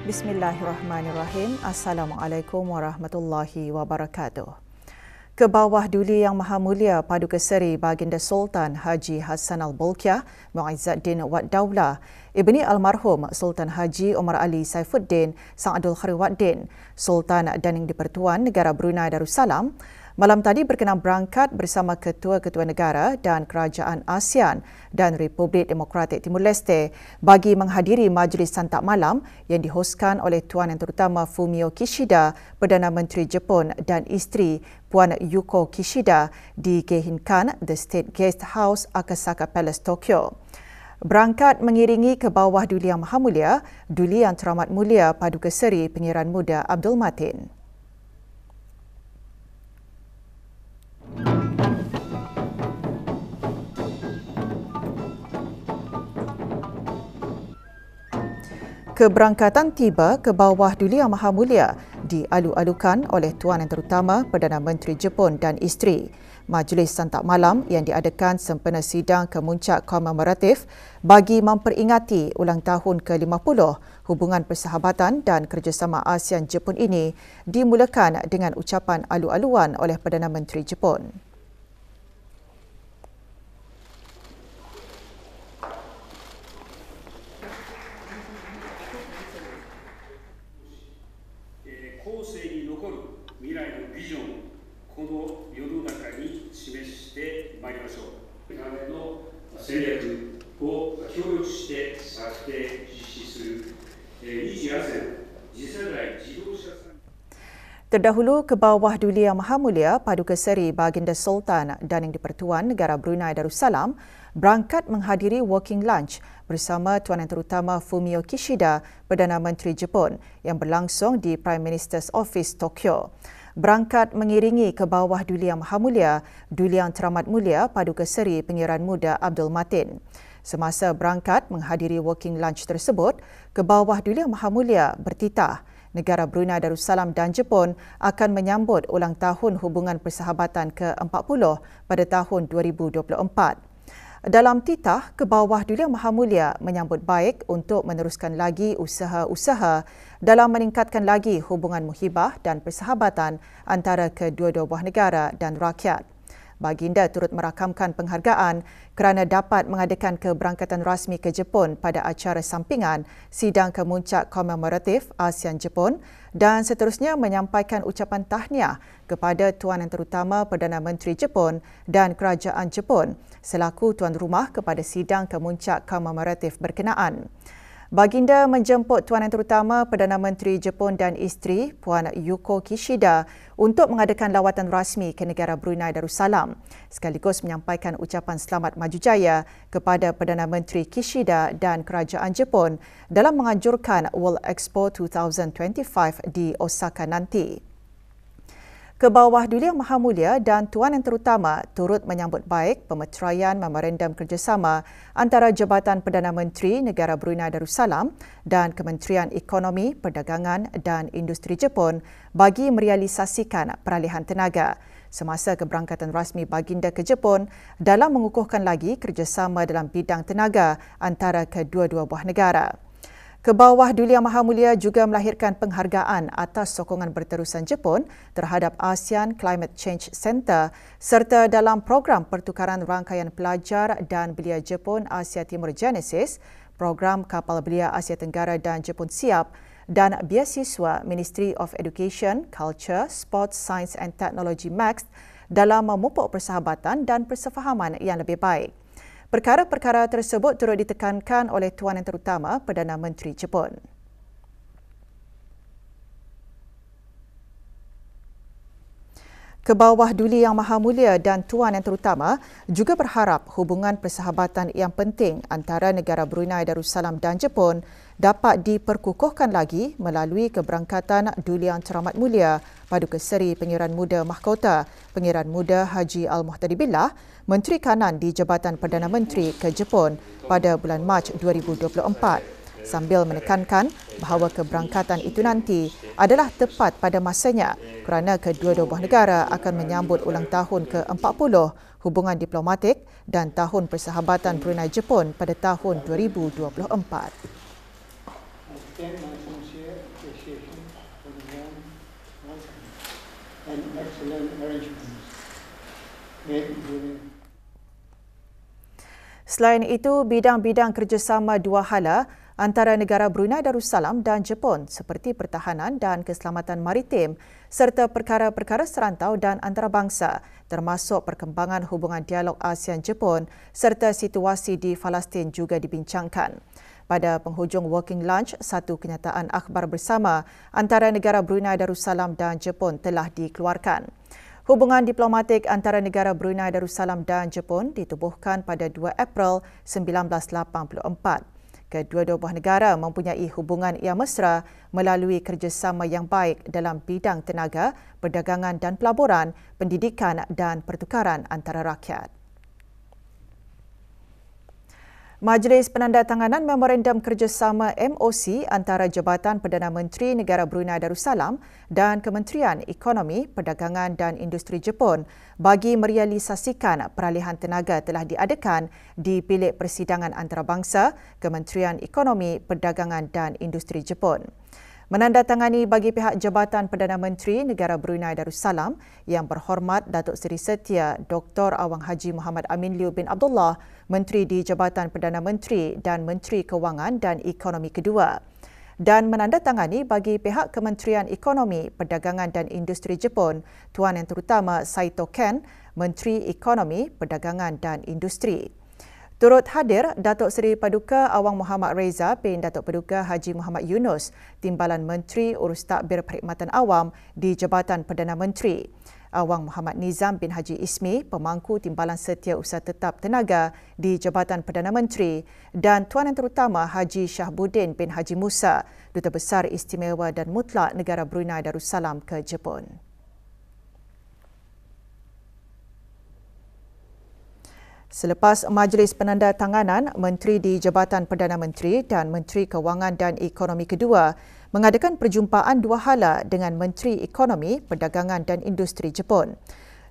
Bismillahirrahmanirrahim. Assalamualaikum warahmatullahi wabarakatuh. Kebawah Duli Yang Maha Mulia Paduka Seri Baginda Sultan Haji Hassan Al-Bolkiah Muizzuddin Wad Daulah, Ibni Almarhum Sultan Haji Omar Ali Saifuddin Sang Abdul Khairuddin, Sultan dan Yang di-Pertuan Negara Brunei Darussalam, malam tadi berkenan berangkat bersama ketua-ketua negara dan kerajaan ASEAN dan Republik Demokratik Timur Leste bagi menghadiri majlis santap malam yang dihoskan oleh Tuan Yang Terutama Fumio Kishida, Perdana Menteri Jepun, dan isteri Puan Yuko Kishida di Geihinkan, The State Guest House, Akasaka Palace, Tokyo. Berangkat mengiringi Kebawah Duli Yang Maha Mulia, Duli Yang Teramat Mulia Paduka Seri Pangeran Muda Abdul Matin. Keberangkatan tiba Kebawah Duli Yang Maha Mulia dialu-alukan oleh Tuan Yang Terutama Perdana Menteri Jepun dan isteri. Majlis santap malam yang diadakan sempena sidang kemuncak komemoratif bagi memperingati ulang tahun ke-50 hubungan persahabatan dan kerjasama ASEAN Jepun ini dimulakan dengan ucapan alu-aluan oleh Perdana Menteri Jepun. Terdahulu, Kebawah Duli Yang Maha Mulia Paduka Seri Baginda Sultan dan Yang di-Pertuan Negara Brunei Darussalam berangkat menghadiri working lunch bersama Tuan Yang Terutama Fumio Kishida, Perdana Menteri Jepun, yang berlangsung di Prime Minister's Office, Tokyo. Berangkat mengiringi Kebawah Duli Yang Maha Mulia, Duli Yang Teramat Mulia Paduka Seri Pangeran Muda Abdul Matin. Semasa berangkat menghadiri working lunch tersebut, Kebawah Duli Yang Maha Mulia bertitah negara Brunei Darussalam dan Jepun akan menyambut ulang tahun hubungan persahabatan ke-40 pada tahun 2024. Dalam titah, Kebawah Duli Yang Maha Mulia menyambut baik untuk meneruskan lagi usaha-usaha dalam meningkatkan lagi hubungan muhibah dan persahabatan antara kedua-dua buah negara dan rakyat. Baginda turut merakamkan penghargaan kerana dapat mengadakan keberangkatan rasmi ke Jepun pada acara sampingan sidang kemuncak komemoratif ASEAN Jepun dan seterusnya menyampaikan ucapan tahniah kepada Tuan Yang Terutama Perdana Menteri Jepun dan Kerajaan Jepun selaku tuan rumah kepada sidang kemuncak komemoratif berkenaan. Baginda menjemput Tuan Yang Terutama Perdana Menteri Jepun dan isteri Puan Yuko Kishida untuk mengadakan lawatan rasmi ke negara Brunei Darussalam sekaligus menyampaikan ucapan selamat maju jaya kepada Perdana Menteri Kishida dan Kerajaan Jepun dalam menganjurkan World Expo 2025 di Osaka nanti. Kebawah Duli Yang Maha Mulia dan Tuan Yang Terutama turut menyambut baik pemeteraian memorandum kerjasama antara Jabatan Perdana Menteri Negara Brunei Darussalam dan Kementerian Ekonomi, Perdagangan dan Industri Jepun bagi merealisasikan peralihan tenaga semasa keberangkatan rasmi Baginda ke Jepun dalam mengukuhkan lagi kerjasama dalam bidang tenaga antara kedua-dua buah negara. Kebawah Duli Yang Maha Mulia juga melahirkan penghargaan atas sokongan berterusan Jepun terhadap ASEAN Climate Change Centre serta dalam program pertukaran rangkaian pelajar dan belia Jepun Asia Timur Genesis, program kapal belia Asia Tenggara dan Jepun Siap dan beasiswa Ministry of Education, Culture, Sports, Science and Technology MAX dalam memupuk persahabatan dan persefahaman yang lebih baik. Perkara-perkara tersebut turut ditekankan oleh Tuan Yang Terutama Perdana Menteri Jepun. Kebawah Duli Yang Maha Mulia dan Tuan Yang Terutama juga berharap hubungan persahabatan yang penting antara negara Brunei Darussalam dan Jepun dapat diperkukuhkan lagi melalui keberangkatan Duli Yang Teramat Mulia Paduka Seri Pangeran Muda Mahkota Pangeran Muda Haji Al-Muhtadi Billah, Menteri Kanan di Jabatan Perdana Menteri ke Jepun pada bulan Mac 2024, sambil menekankan bahawa keberangkatan itu nanti adalah tepat pada masanya kerana kedua-dua buah negara akan menyambut ulang tahun ke-40 hubungan diplomatik dan Tahun Persahabatan Brunei Jepun pada tahun 2024. and excellent arrangements made during. Selain itu, bidang-bidang kerjasama dua hala antara negara Brunei Darussalam dan Jepun seperti pertahanan dan keselamatan maritim serta perkara-perkara serantau dan antarabangsa termasuk perkembangan hubungan dialog ASEAN-Jepun serta situasi di Palestin juga dibincangkan. Pada penghujung Working Lunch, satu kenyataan akhbar bersama antara negara Brunei Darussalam dan Jepun telah dikeluarkan. Hubungan diplomatik antara negara Brunei Darussalam dan Jepun ditubuhkan pada 2 April 1984. Kedua-dua buah negara mempunyai hubungan yang mesra melalui kerjasama yang baik dalam bidang tenaga, perdagangan dan pelaburan, pendidikan dan pertukaran antara rakyat. Majlis Penandatanganan Memorandum Kerjasama MOC antara Jabatan Perdana Menteri Negara Brunei Darussalam dan Kementerian Ekonomi, Perdagangan dan Industri Jepun bagi merealisasikan peralihan tenaga telah diadakan di Bilik Persidangan Antarabangsa Kementerian Ekonomi, Perdagangan dan Industri Jepun. Menandatangani bagi pihak Jabatan Perdana Menteri Negara Brunei Darussalam Yang Berhormat Datuk Seri Setia Dr. Awang Haji Muhammad Amin Liu bin Abdullah, Menteri di Jabatan Perdana Menteri dan Menteri Kewangan dan Ekonomi kedua. Dan menandatangani bagi pihak Kementerian Ekonomi, Perdagangan dan Industri Jepun, Tuan Yang Terutama Saito Ken, Menteri Ekonomi, Perdagangan dan Industri. Turut hadir Datuk Seri Paduka Awang Muhammad Reza bin Datuk Paduka Haji Muhammad Yunus, Timbalan Menteri Urus Takbir Perkhidmatan Awam di Jabatan Perdana Menteri. Awang Muhammad Nizam bin Haji Ismi, Pemangku Timbalan Setiausaha Tetap Tenaga di Jabatan Perdana Menteri dan Tuan Yang Terutama Haji Syahbuddin bin Haji Musa, Duta Besar Istimewa dan Mutlak Negara Brunei Darussalam ke Jepun. Selepas Majlis Penandatanganan, Menteri di Jabatan Perdana Menteri dan Menteri Kewangan dan Ekonomi kedua mengadakan perjumpaan dua hala dengan Menteri Ekonomi, Perdagangan dan Industri Jepun.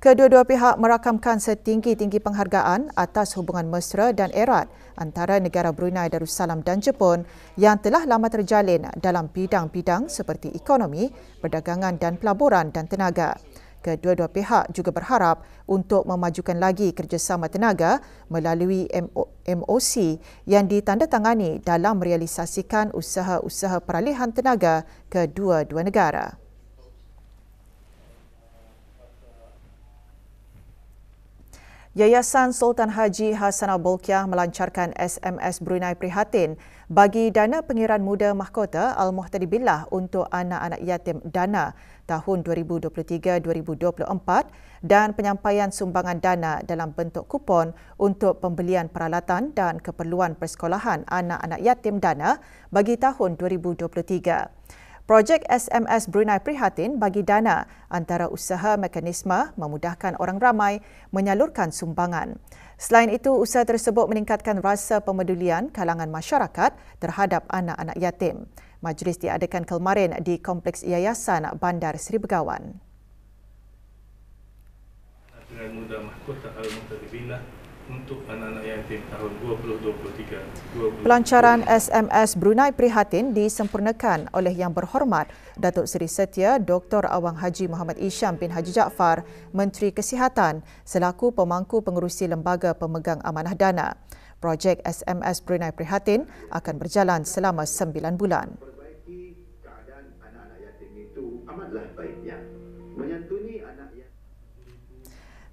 Kedua-dua pihak merakamkan setinggi-tinggi penghargaan atas hubungan mesra dan erat antara negara Brunei Darussalam dan Jepun yang telah lama terjalin dalam bidang-bidang seperti ekonomi, perdagangan dan pelaburan dan tenaga. Kedua-dua pihak juga berharap untuk memajukan lagi kerjasama tenaga melalui MOC yang ditandatangani dalam merealisasikan usaha-usaha peralihan tenaga kedua-dua negara. Yayasan Sultan Haji Hassanal Bolkiah melancarkan SMS Brunei Prihatin bagi dana pengiran muda mahkota Al-Muhtadi Billah untuk anak-anak yatim dana tahun 2023-2024 dan penyampaian sumbangan dana dalam bentuk kupon untuk pembelian peralatan dan keperluan persekolahan anak-anak yatim dana bagi tahun 2023. Projek SMS Brunei Prihatin bagi dana antara usaha mekanisme memudahkan orang ramai menyalurkan sumbangan. Selain itu, usaha tersebut meningkatkan rasa pemedulian kalangan masyarakat terhadap anak-anak yatim. Majlis diadakan kemarin di Kompleks Yayasan Bandar Seri Begawan. Dengan mudah mahkota Al-Muhtadi Billah untuk anak-anak yatim tahun 2023. Pelancaran SMS Brunei Prihatin disempurnakan oleh Yang Berhormat Datuk Seri Setia Dr. Awang Haji Muhammad Isham bin Haji Jaafar, Menteri Kesihatan selaku pemangku pengerusi Lembaga Pemegang Amanah Dana. Projek SMS Brunei Prihatin akan berjalan selama 9 bulan. Perbaiki keadaan anak-anak yatim itu amatlah baiknya. Menyantuni anak yatim.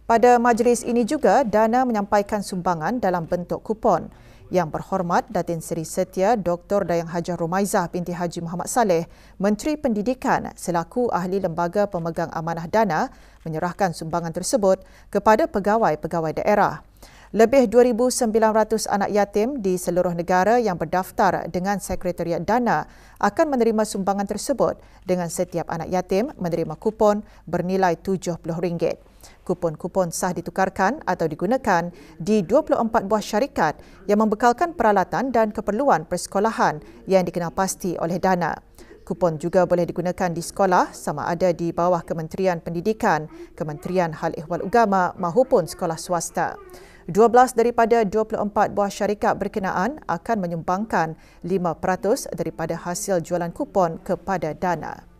Pada majlis ini juga, dana menyampaikan sumbangan dalam bentuk kupon. Yang Berhormat Datin Seri Setia Dr. Dayang Hajah Rumaizah binti Haji Muhammad Saleh, Menteri Pendidikan selaku ahli Lembaga Pemegang Amanah Dana menyerahkan sumbangan tersebut kepada pegawai-pegawai daerah. Lebih 2,900 anak yatim di seluruh negara yang berdaftar dengan Sekretariat Dana akan menerima sumbangan tersebut dengan setiap anak yatim menerima kupon bernilai RM70. Kupon-kupon sah ditukarkan atau digunakan di 24 buah syarikat yang membekalkan peralatan dan keperluan persekolahan yang dikenal pasti oleh Dana. Kupon juga boleh digunakan di sekolah sama ada di bawah Kementerian Pendidikan, Kementerian Hal Ehwal Agama maupun sekolah swasta. 12 daripada 24 buah syarikat berkenaan akan menyumbangkan 5% daripada hasil jualan kupon kepada Dana.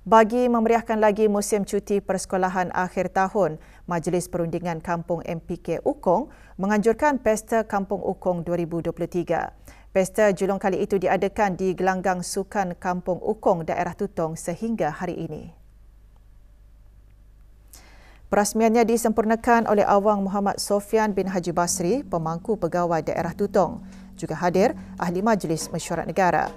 Bagi memeriahkan lagi musim cuti persekolahan akhir tahun, Majlis Perundingan Kampung MPK Ukong menganjurkan Pesta Kampung Ukong 2023. Pesta julung kali itu diadakan di Gelanggang Sukan Kampung Ukong, daerah Tutong sehingga hari ini. Perasmiannya disempurnakan oleh Awang Muhammad Sofian bin Haji Basri, pemangku pegawai daerah Tutong. Juga hadir Ahli Majlis Mesyuarat Negara.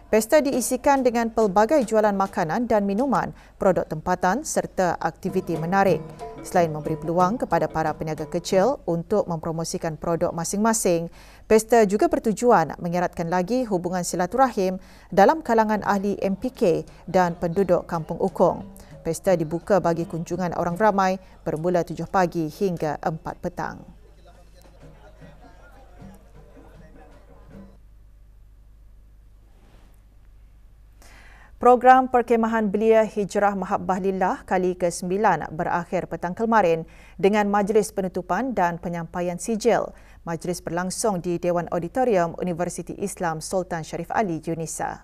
Pesta diisikan dengan pelbagai jualan makanan dan minuman, produk tempatan serta aktiviti menarik. Selain memberi peluang kepada para peniaga kecil untuk mempromosikan produk masing-masing, pesta juga bertujuan mengeratkan lagi hubungan silaturahim dalam kalangan ahli MPK dan penduduk Kampung Ukong. Pesta dibuka bagi kunjungan orang ramai bermula 7 pagi hingga 4 petang. Program Perkemahan Belia Hijrah Mahabbah Lillah kali ke-9 berakhir petang kemarin dengan majlis penutupan dan penyampaian sijil. Majlis berlangsung di Dewan Auditorium Universiti Islam Sultan Sharif Ali, Yunisa.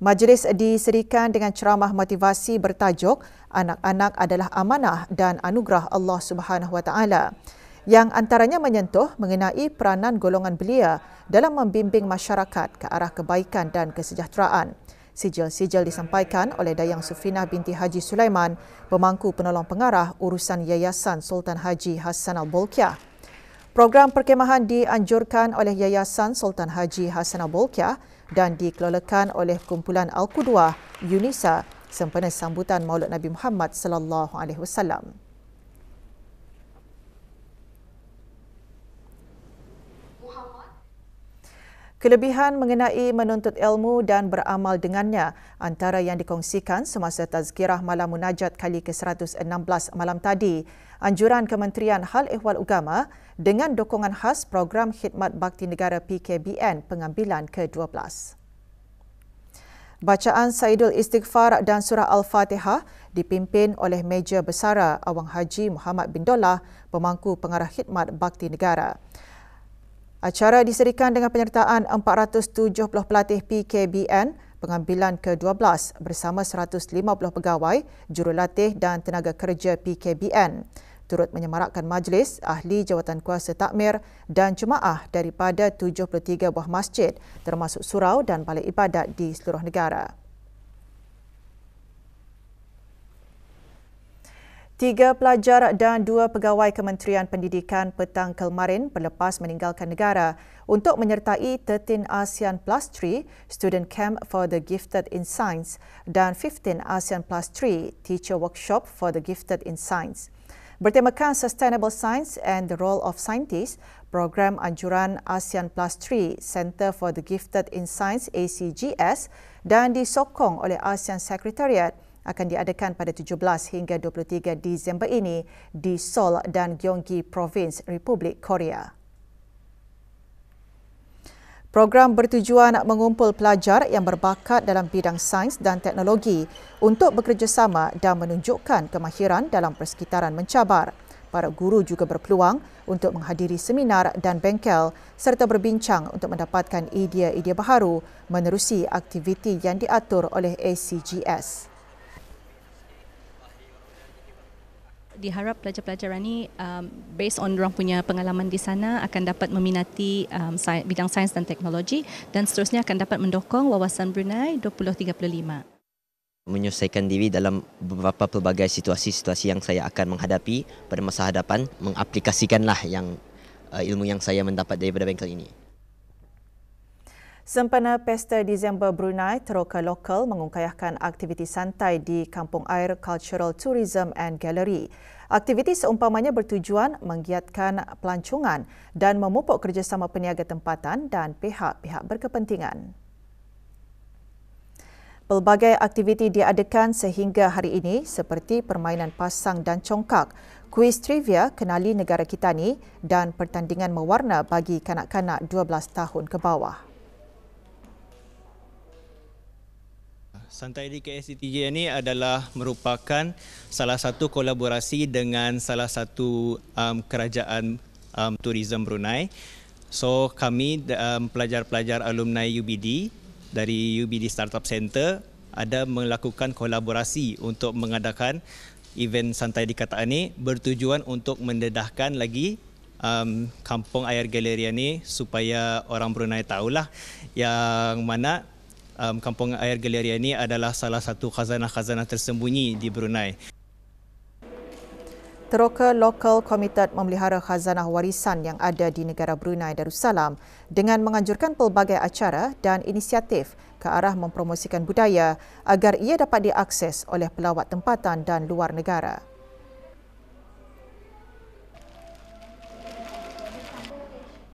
Majlis diserikan dengan ceramah motivasi bertajuk Anak-anak adalah amanah dan anugerah Allah Subhanahu Wa Taala, yang antaranya menyentuh mengenai peranan golongan belia dalam membimbing masyarakat ke arah kebaikan dan kesejahteraan. Sijil-sijil disampaikan oleh Dayang Sufinah binti Haji Sulaiman, pemangku penolong pengarah urusan Yayasan Sultan Haji Hassanal Bolkiah. Program perkemahan dianjurkan oleh Yayasan Sultan Haji Hassanal Bolkiah dan dikelolakan oleh Kumpulan Al-Qudwah Yunisa sempena sambutan Maulid Nabi Muhammad sallallahu alaihi wasallam. Kelebihan mengenai menuntut ilmu dan beramal dengannya antara yang dikongsikan semasa tazkirah malam munajat kali ke-116 malam tadi. Anjuran Kementerian Hal Ehwal Agama dengan dukungan khas Program Khidmat Bakti Negara PKBN pengambilan ke-12. Bacaan Saidul Istighfar dan Surah Al-Fatihah dipimpin oleh Meja Besara Awang Haji Muhammad bin Dollah, pemangku pengarah Khidmat Bakti Negara. Acara diserikan dengan penyertaan 470 pelatih PKBN pengambilan ke-12 bersama 150 pegawai, jurulatih dan tenaga kerja PKBN. Turut menyemarakkan majlis, ahli jawatan kuasa takmir dan jemaah daripada 73 buah masjid termasuk surau dan balai ibadat di seluruh negara. 3 pelajar dan 2 pegawai Kementerian Pendidikan petang kemarin berlepas meninggalkan negara untuk menyertai 13 ASEAN Plus 3 Student Camp for the Gifted in Science dan 15 ASEAN Plus 3 Teacher Workshop for the Gifted in Science. Bertemakan Sustainable Science and the Role of Scientists, program anjuran ASEAN Plus 3 Center for the Gifted in Science ACGS dan disokong oleh ASEAN Secretariat akan diadakan pada 17 hingga 23 Disember ini di Seoul dan Gyeonggi Province, Republik Korea. Program bertujuan mengumpul pelajar yang berbakat dalam bidang sains dan teknologi untuk bekerjasama dan menunjukkan kemahiran dalam persekitaran mencabar. Para guru juga berpeluang untuk menghadiri seminar dan bengkel serta berbincang untuk mendapatkan idea-idea baharu menerusi aktiviti yang diatur oleh ACGS. Diharap pelajar-pelajar ini based on orang punya pengalaman di sana akan dapat meminati bidang sains dan teknologi dan seterusnya akan dapat mendukung wawasan Brunei 2035. Menyelesaikan diri dalam beberapa pelbagai situasi-situasi yang saya akan menghadapi pada masa hadapan, mengaplikasikanlah ilmu yang saya mendapat daripada bengkel ini. Sempena Pesta Disember Brunei, Teroka Lokal mengungkayahkan aktiviti santai di Kampung Air Cultural Tourism and Gallery. Aktiviti seumpamanya bertujuan menggiatkan pelancongan dan memupuk kerjasama peniaga tempatan dan pihak-pihak berkepentingan. Pelbagai aktiviti diadakan sehingga hari ini seperti permainan pasang dan congkak, kuis trivia kenali negara kita ni dan pertandingan mewarna bagi kanak-kanak 12 tahun ke bawah. Santai di KSCTJ ini adalah merupakan salah satu kolaborasi dengan salah satu kerajaan tourism Brunei. So kami pelajar-pelajar alumni UBD dari UBD Startup Center ada melakukan kolaborasi untuk mengadakan event Santai di Kataan ni bertujuan untuk mendedahkan lagi Kampung Air Galleria ni supaya orang Brunei tahulah yang mana Kampung Air Galleria ni adalah salah satu khazanah-khazanah tersembunyi di Brunei. Teroka Lokal Komited Memelihara Khazanah Warisan yang ada di negara Brunei Darussalam dengan menganjurkan pelbagai acara dan inisiatif ke arah mempromosikan budaya agar ia dapat diakses oleh pelawat tempatan dan luar negara.